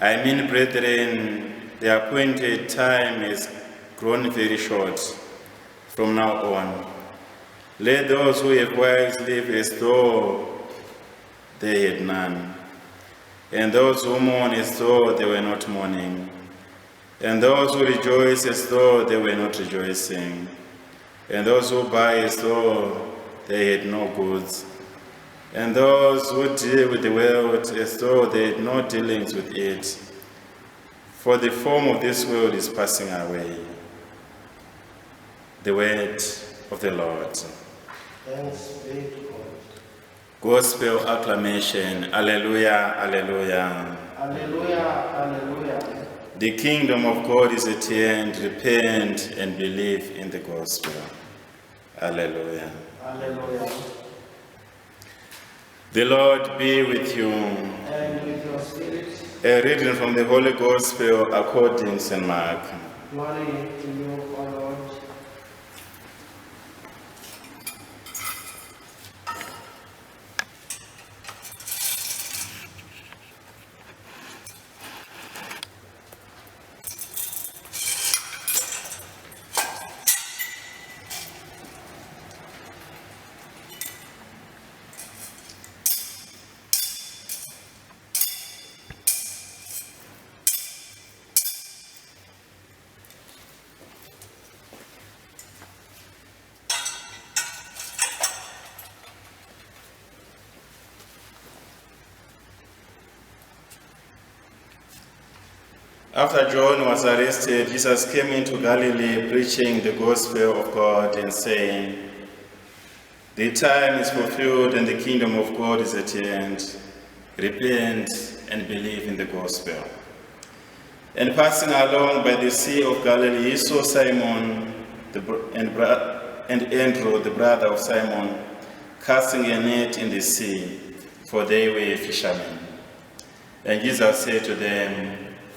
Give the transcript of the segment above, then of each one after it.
I mean, brethren, the appointed time is grown very short from now on. Let those who have wives live as though they had none, and those who mourn as though they were not mourning, and those who rejoice as though they were not rejoicing, and those who buy as though they had no goods, and those who deal with the world as though they had no dealings with it. For the form of this world is passing away. The word of the Lord. Thanks be to God. Gospel acclamation. Alleluia, alleluia. Alleluia, alleluia. The kingdom of God is at hand. Repent and believe in the gospel. Alleluia. Alleluia. The Lord be with you. And with your spirit, A reading from the Holy Gospel according to St. Mark. glory to you, O Lord. After John was arrested, Jesus came into Galilee preaching the gospel of God and saying, "The time is fulfilled and the kingdom of God is at hand. Repent and believe in the gospel." And passing along by the Sea of Galilee, he saw Simon and Andrew, the brother of Simon, casting a net in the sea, for they were fishermen. And Jesus said to them,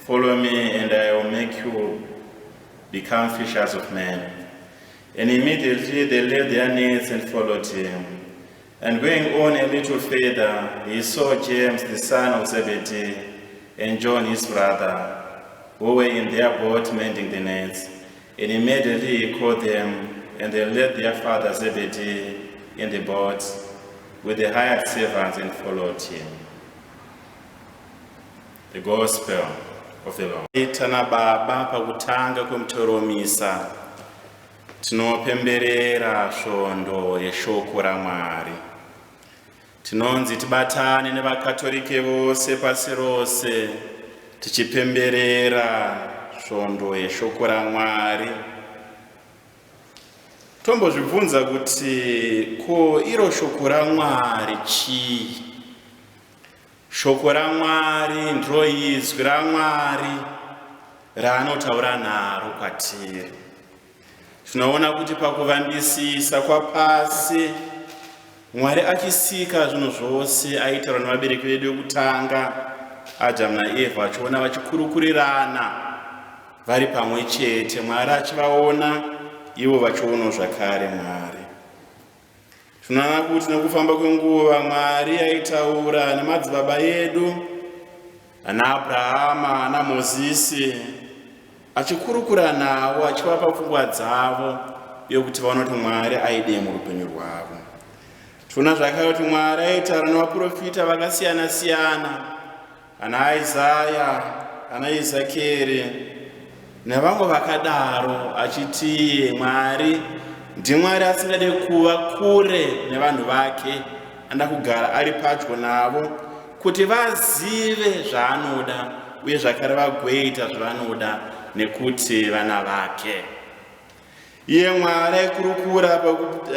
"Follow me, and I will make you become fishers of men." And immediately they left their nets and followed him. And going on a little further, he saw James, the son of Zebedee, and John, his brother, who were in their boat mending the nets. And immediately he called them, and they left their father Zebedee in the boat with the hired servants and followed him. The Gospel of the Lord. Tana Baba pakutanga kwemtoromisa tinopemberera svondo yeshoko raMwari. Tinonzi tibatane nevakatolike vose pasi rose tichipemberera svondo yeshoko raMwari. Tombozvibvunza kuti ko iro shoko raMwari chii? Shoko raMwari ndiro izwi raMwari raanotaura naro kwatiri. Tinoona kuti pakuvambisisa kwapasi, Mwari achisika zvinhu zvose aitaura navabereki vedu vekutanga, Adamu naEvha, vachiona vachikurukurirana vari pamwe chete, Mwari achivaona ivo vachionawo zvakare Mwari. Tinoona kuti nekufamba kwenguva Mwari aitaura nemadzibaba edu, ana Abrahama, ana Mozisi, achikurukura navo, achivapa pfungwa dzavo yokuti vaone kuti Mwari aide muupenyu hwavo. Tinoona zvakare kuti Mwari aitaura navaprofita vakasiyana siyana, ana Isaya, ana Ezekeri nevamwe vakadaro, achiti Mwari ndiMwari asingade kuva kure nevanhu vake, anoda kugara ari padyo navo kuti vazive zvaanoda uye zvakare vagoita zvavanoda nekuti vana vake. Iye Mwari aikurukura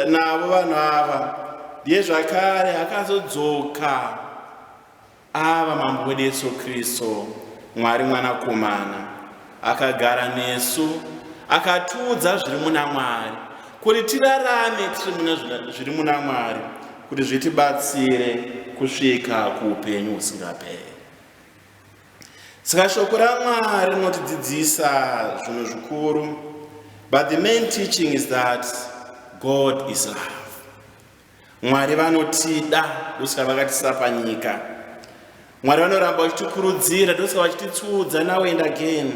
navo vanhu ava, ndiye zvakare akazodzoka ava mambo wedu Yesu Kristu, Mwari mwanakomana, akagara nesu, akatiudza zviri muna Mwari, kuti tirarame tiri zviri muna Mwari, kuti zvitibatsire kusvika kuupenyu husingaperi. Saka shoko raMwari rinotidzidzisa zvinhu zvikuru, but the main teaching is that God is love. Mwari vanotida kusvika vakatisa panyika. Mwari vanoramba vachitikurudzira tosaka vachititsudza now and again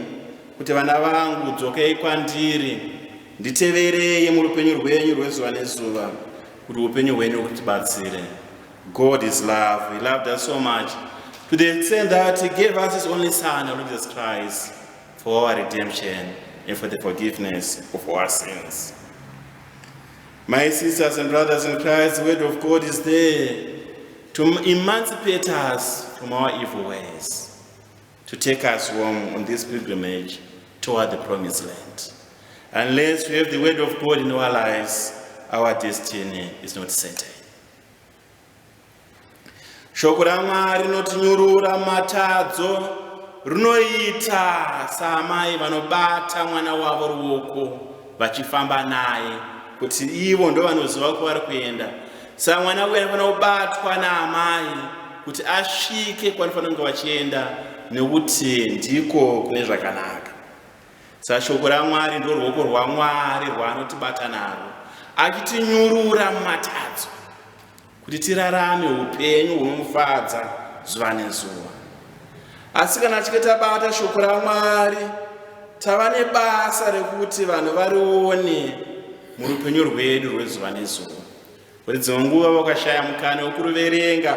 kuti vana vangu dzokei kwandiri nditeverei murupenyu rwenyu rwezuva nezuva kuti upenyu hwenyu hutibatsire. God is love. He loved us so much to the extent that he gave us his only son, Lord Jesus Christ, for our redemption and for the forgiveness of our sins. My sisters and brothers in Christ, the word of God is there to emancipate us from our evil ways, to take us home on this pilgrimage toward the promised land. Unless we have the word of God in our lives, our destiny is not certain. Shoko raMwari rinotinyurura matadzo, rinoita saamai vanobata mwana wavo ruoko vachifamba naye kuti ivo ndo vanoziva kwavari kuenda. Saka mwana uyu anofanira kubatwa naamai kuti asvike kwanofanira kunge vachienda nekuti ndiko kune zvakanaka. Saka shoko raMwari ndo ruoko rwaMwari rwaanotibata narwo achitinyurura mumatadzo kuti tirarame upenyu hunomufadza zuva nezuva. Asi kana tichabata shoko raMwari tava nebasa rekuti vanhu varione murupenyu rwedu rwezuva nezuva. Kuti dzimwe nguva vakashaya mukana wekuruverenga,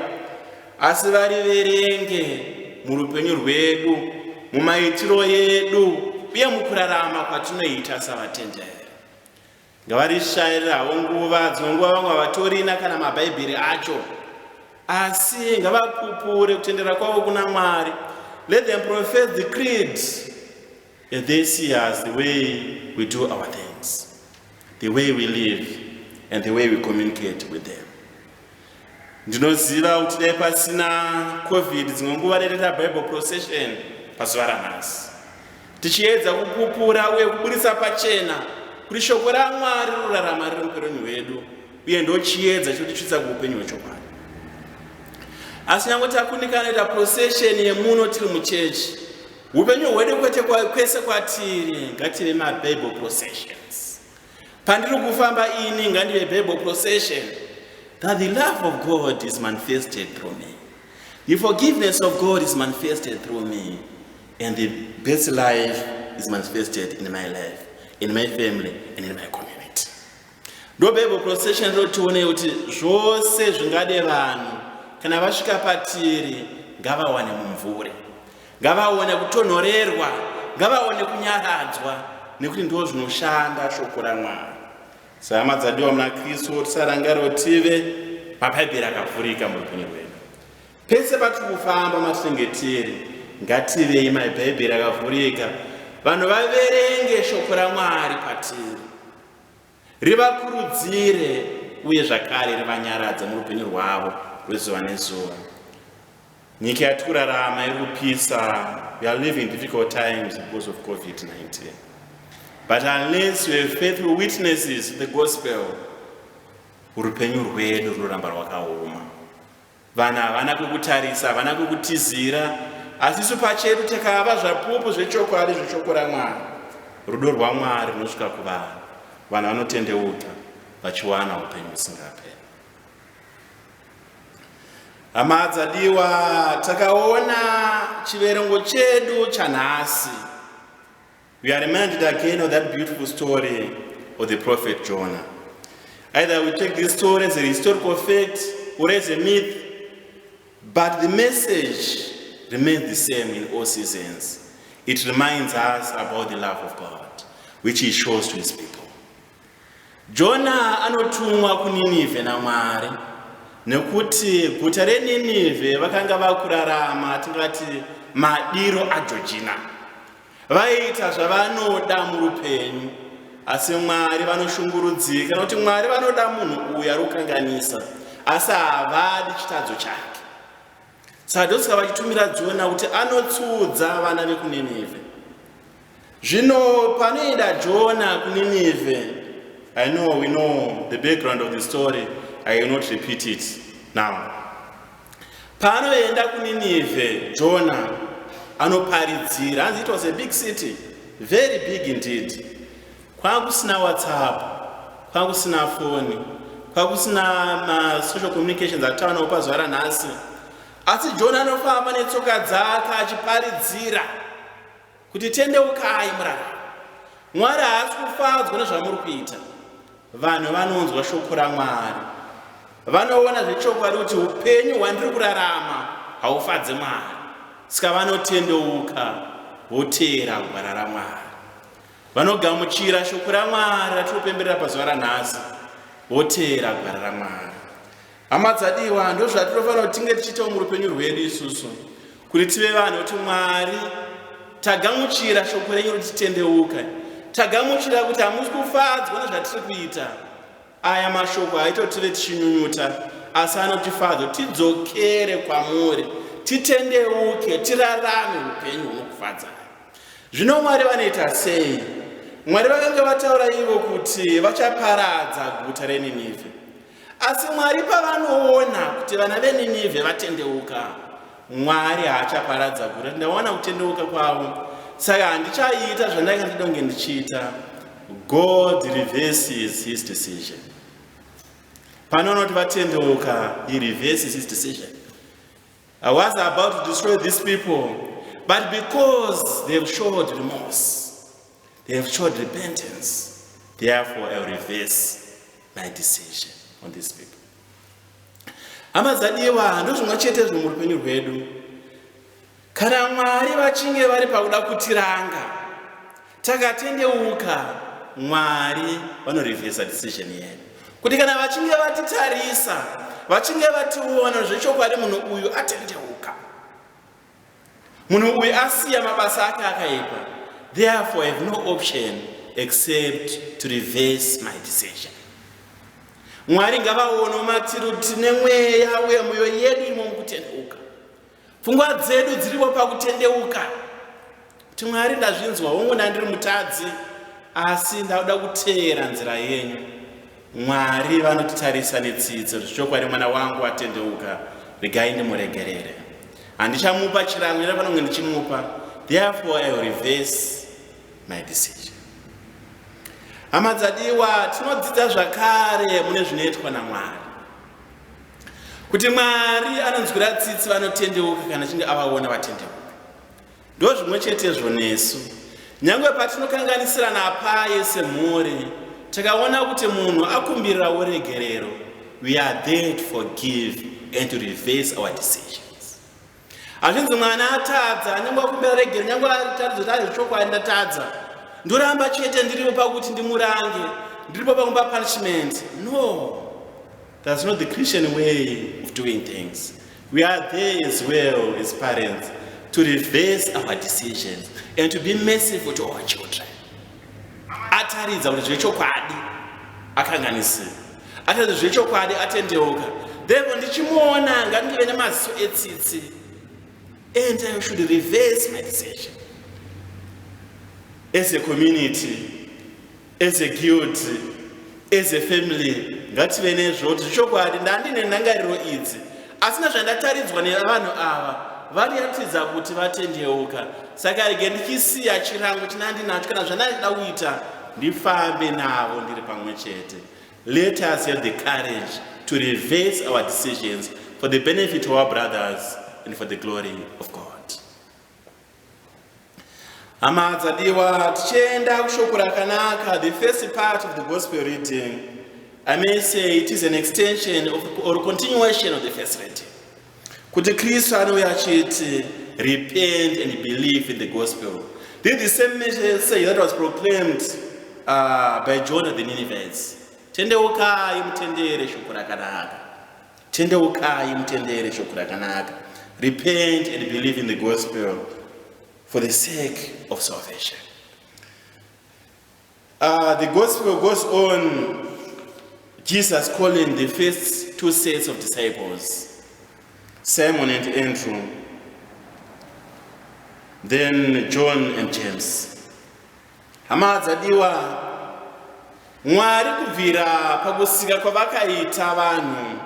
asi variverenge murupenyu rwedu, mumaitiro edu uye mukurarama kwatinoita savatenderi. Ngavarishayirawo nguva, dzimwe nguva vamwe havatorina kana mabhaibheri acho, asi ngavapupure kutendera kwavo kuna Mwari. Let them profess the creed as they see us, the way we do our things, the way we live, and the way we communicate with them. Ndinoziva kuti dai pasina COVID, dzimwe nguva daiita Bible procession pazuva ranhasi, tichiedza kupupura uye kuburisa pachena kuti shoko raMwari rorarama riri muupenyu hwedu uye ndochiedza chotichitsa kuupenyu hwechokwadi. Asi nyange takundikana kuita procession yemuno tiri muchechi, upenyu hwedu kwese kwatiri ngative maBible processions. Pandiri kufamba ini ngandive Bible procession, that the love of God is manifested through me, the forgiveness of God is manifested through me, and the best life is manifested in my life, in my family, and in my community. Ndo Bible procession rotione kuti zvose zvingade vanhu kana vasvika patiri ngavawane mumvuri, ngavaone kutonhorerwa, ngavaone kunyaradzwa, nekuti ndo zvinoshanda shoko raMwari. Saka hama dzadiwa muna Kristu tisarangarire tive mabhaibheri akavhurika muupenyu hwedu. Pese patiri kufamba matinenge tiri ngativei mabhaibheri akavhurika, vanhu vaverenge shoko raMwari patiri, rivakurudzire uye zvakare rivanyaradze muupenyu hwavo rwezuva nezuva. Nyika yatikurarama iri kupisa. We are living difficult times because of COVID-19. But unless we have faithful witnesses to the gospel, upenyu hwedu runoramba rwakaoma. Vanhu havana kukutarisa, havana kukutizira, asi isu pachedu tikava zvapupu zvechokwadi zveshoko raMwari, rudo rwaMwari runosvika kuvanhu, vanhu vanotendeuka vachiwana upenyu husingaperi. Hama dzadiwa, takaona chiverengo chedu chanhasi. We are reminded again of that beautiful story of the prophet Jonah. Either we take this story as a historical fact or as a myth, but the message remains the same in all seasons. It reminds us about the love of God, which he shows to his people. Jonah anotumwa kuNinevhe naMwari, nekuti guta reNinevhe vakanga vakurarama tingati madiro aJojina. Vaita zvavanoda murupenyu, asi Mwari vanoshungurudzika nokuti Mwari vanoda munhu uyu ari kukanganisa, asi havadi chitadzo chake. Saka ndosaka vachitumira Jona kuti anotsudza vana vekuNinevhe. Zvino panoenda Jona kuNinevhe, we know the background of the story, I will not repeat it now. Panoenda kuNinevhe, Jona anoparidzira, and it was a big city, very big indeed. Kwakusina WhatsApp, kwakusina phone, kwakusina social communications atano pazuva ranhasi. Asi John anofamba netsoka dzake achiparidzira kuti tendeukai murarama. Mwari haasi kufadzwa nezvamuri kuita. Vanhu vanonzwa shoko raMwari. Vanoona zvechokwadi kuti upenyu hwandiri kurarama haufadzi Mwari. Saka vanotendeuka voteera gwara raMwari. Vanogamuchira shoko raMwari ratinopemberera pazuva ranhasi voteera gwara raMwari. Hama dzadiwa, ndozvatinofanira kuti tinge tichiitawo muupenyu hwedu isusu, kuti tive vanhu kuti Mwari tagamuchira shoko renyu kuti titendeuka. Tagamuchira kuti hamusi kufadzwa nezvatiri kuita. Aya mashoko haita kuti tive tichinyunyuta, asi anotifadza kuti tidzokere kwamuri, titendeuke, tirarame upenyu hunokufadzai. Zvino Mwari vanoita sei? Mwari vakanga vataura ivo kuti vachaparadza guta reNinevhe. Asi Mwari pavanoona kuti vana veNinevhe vatendeuka, Mwari haachaparadza guta. Ndaona kutendeuka kwavo, saka handichaita zvandanga ndida kunge ndichiita. God reverses his decision. Panoona kuti vatendeuka, he reverses his decision. I was about to destroy these people, but because they have showed remorse, they have showed repentance, therefore I will reverse my decision on these people. Hama dzadiwa, ndozvimwe chete zviri muupenyu hwedu. Kana Mwari vachinge vari pakuda kutiranga, takatendeuka, Mwari vanorevhesa decision yedu. Kuti kana vachinge vatitarisa, vachinge vationa zvechokwadi munhu uyu atendeuka, munhu uyu asiya mabasa ake akaipa, therefore I have no option except to reverse my decision. Mwari ngavaone matiri tine mweya uye mwoyo yedu imo mukutendeuka, pfungwa dzedu dziripo pakutendeuka, kuti Mwari ndazvinzwa, hongu ndandiri mutadzi, asi ndauda kuteera nzira yenyu. Mwari vanotitarisa netsidzo, zvechokwadi mwana wangu atendeuka, regai ndimuregerere. Handichamupa chirango nepanonge ndichimupa, therefore I will reverse my decision. Hama dzadiwa, tinodzidza zvakare mune zvinoitwa naMwari, kuti Mwari anonzwira tsitsi vanotendeuka kana achinge avaona vatendeuka. Ndo zvimwe chetezvo nesu, nyangwe patinokanganisira napaye semhuri, takaona kuti munhu akumbirira uregerero, we are there to forgive and to reverse our decisions. Hazvinzi mwana atadza, nyangwe akumbira regero, nyangwe ataridza kuti ari zvechokwadi ndatadza, ndoramba chete ndiripo pakuti ndimurange, ndiripo pakumba punishment. No, that's not the Christian way of doing things. We are there as well as parents to reverse our decisions and to be merciful to our children. Ataridza kuti zvechokwadi akanganisira, ataridza zvechokwadi atendeuka, therefore ndichimuona ngandive nemaziso etsitsi, and I should reverse my decision. As a community, as a guild, as a family, ngative nezvo kuti zvechokwadi ndandine ndangariro idzi, asina zvandataridzwa nevanhu ava, variratidza kuti vatendeuka, saka rege ndichisiya chirango chinandinacho kana zvandandida kuita, ndifambe navo ndiri pamwe chete. Let us have the courage to reverse our decisions for the benefit of our brothers and for the glory of God. Hama dzadiwa, tichienda kushoko rakanaka, the first part of the gospel reading, I may say it is an extension of or continuation of the first reading. Kuti Kristu anouya achiti, repent and believe in the gospel. This is the same message that was proclaimed by John the Ninevites. Tendeukai mutendere shoko rakanaka. Tendeukai mutendere shoko rakanaka. Repent and believe in the gospel for the sake of salvation. The gospel goes on, Jesus calling the first two sets of disciples, Simon and Andrew, then John and James. Hama dzadiwa, Mwari kubvira pakusika kwavakaita vanhu,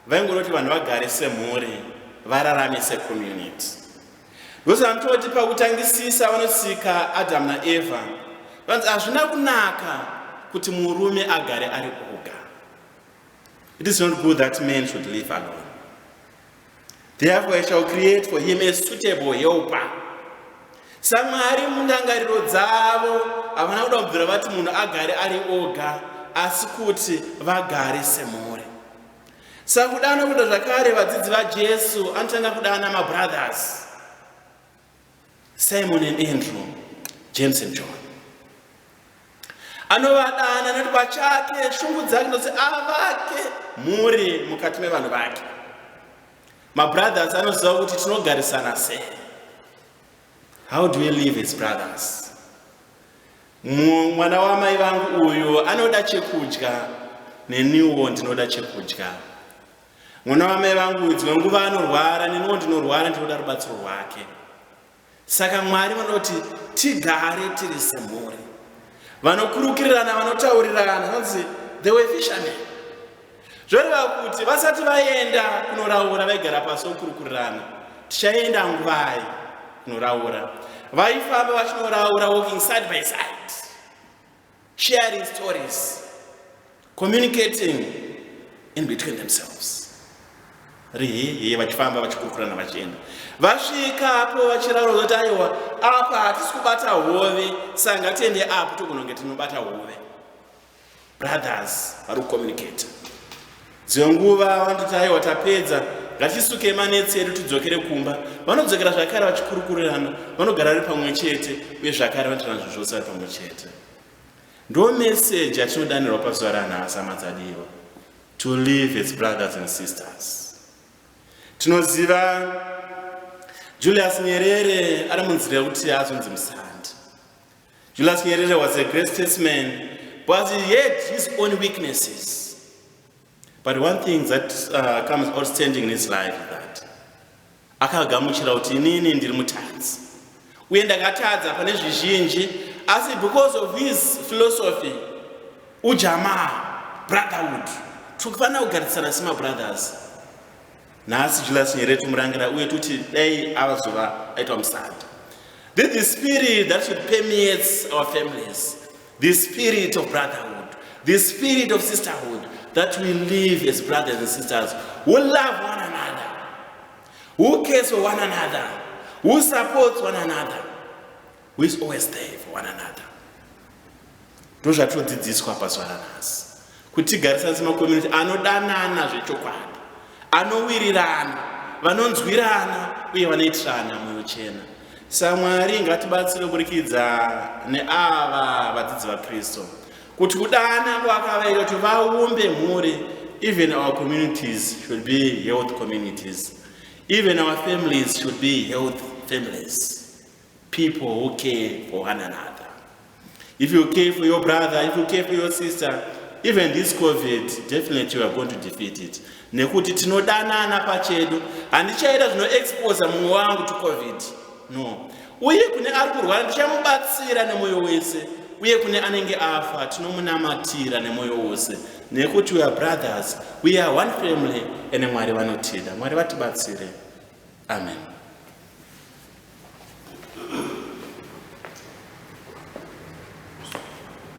vaingoroti vanhu vagare semhuri, vararame secommunity. Ndozvanototi pakutangisisa vanosika Adam naEva, vanzi hazvina kunaka kuti murume agare ari oga. It is not good that men should live alone. Therefore I shall create for him a suitable helper. Samwari mundangariro dzavo havana kuda kubvira vati munhu agare ari oga, asi kuti vagare semhuri. Saka kudana kuda zvakare vadzidzi vaJesu anotanga kudana mabrothers, Simon and Andrew, James and John. Anovadana nekuti pachake shungu dzake ndoti avake mhuri mukati mevanhu vake. Mabrothers anoziva kuti tinogarisana sei. How do we live as brothers? Mwana wamai vangu uyu anoda chekudya, neniwo ndinoda chekudya. Mwana wamai vangu dzimwe nguva anorwara, neniwo ndinorwara ndinoda rubatsiro rwake. Saka Mwari vanoti tigare tiri semhuri. Vanokurukirirana, vanotaurirana, vanoti they were fishermen. Zvoreva kuti vasati vaenda kunoraura vaigara pasi vokurukurirana. Tichaenda nguvai kunoraura. Vaifamba vachinoraura, walking side by side, sharing stories, communicating in between themselves. Vachifamba vachikurukurirana vachienda. Vasvikapo vachiraura kuti aiwa apa hatisi kubata hove, saka ngatiende apo togononge tinobata hove. Brothers vari kucommunicate. Dzimwe nguva vanoti aiwa tapedza, ngatisuke manetsi edu tidzokere kumba. Vanodzokera zvakare vachikurukurirana, vanogara vari pamwe chete, uye zvakare vanoita nazvo zvose vari pamwe chete. Ndo message yatinodanirwa pazuva ranhasi, hama dzadiwa, to live as brothers and sisters. Tinoziva Julius Nyerere ari munzira yekuti azonzi Musandi. Julius Nyerere was a great statesman, but he had his own weaknesses. But one thing that comes outstanding in his life is that akagamuchira kuti inini ndiri mutadzi, uye ndakatadza pane zvizhinji, asi because of his philosophy, ujamaa, brotherhood, tokufana kugarisana semabrothers. Nhasi Julius Nyerere tumurangira uye tuti dai avazova aitwa Musandi. This is the spirit that should permeate our families, the spirit of brotherhood, the spirit of sisterhood, that we live as brothers and sisters who love one another, who cares for one another, who supports one another, who is always there for one another. Ndozvatinodzidziswa pazuva ranhasi kuti tigarisane semacommunity anodanana zvechokwadi, anowirirana, vanonzwirana uye vanoitirana mwoyo chena. Saka Mwari ngatibatsire kuburikidza neava vadzidzi vaKristu kuti kudana kwakavaita kuti vaumbe mhuri. Even our communities should be health communities. Even our families should be health families. People who care for one another. If you care for your brother, if you care for your sister, even this COVID, definitely we are going to defeat it. Nekuti tinodanana pachedu, handichaita zvinoexpose mumwe wangu to COVID. No. Uye kune ari kurwara ndichamubatsira nemwoyo wese. Uye kune anenge afa tinomunamatira nemwoyo wose. Nekuti we are brothers, we are one family, ene Mwari vanotida. Mwari vatibatsire. Amen.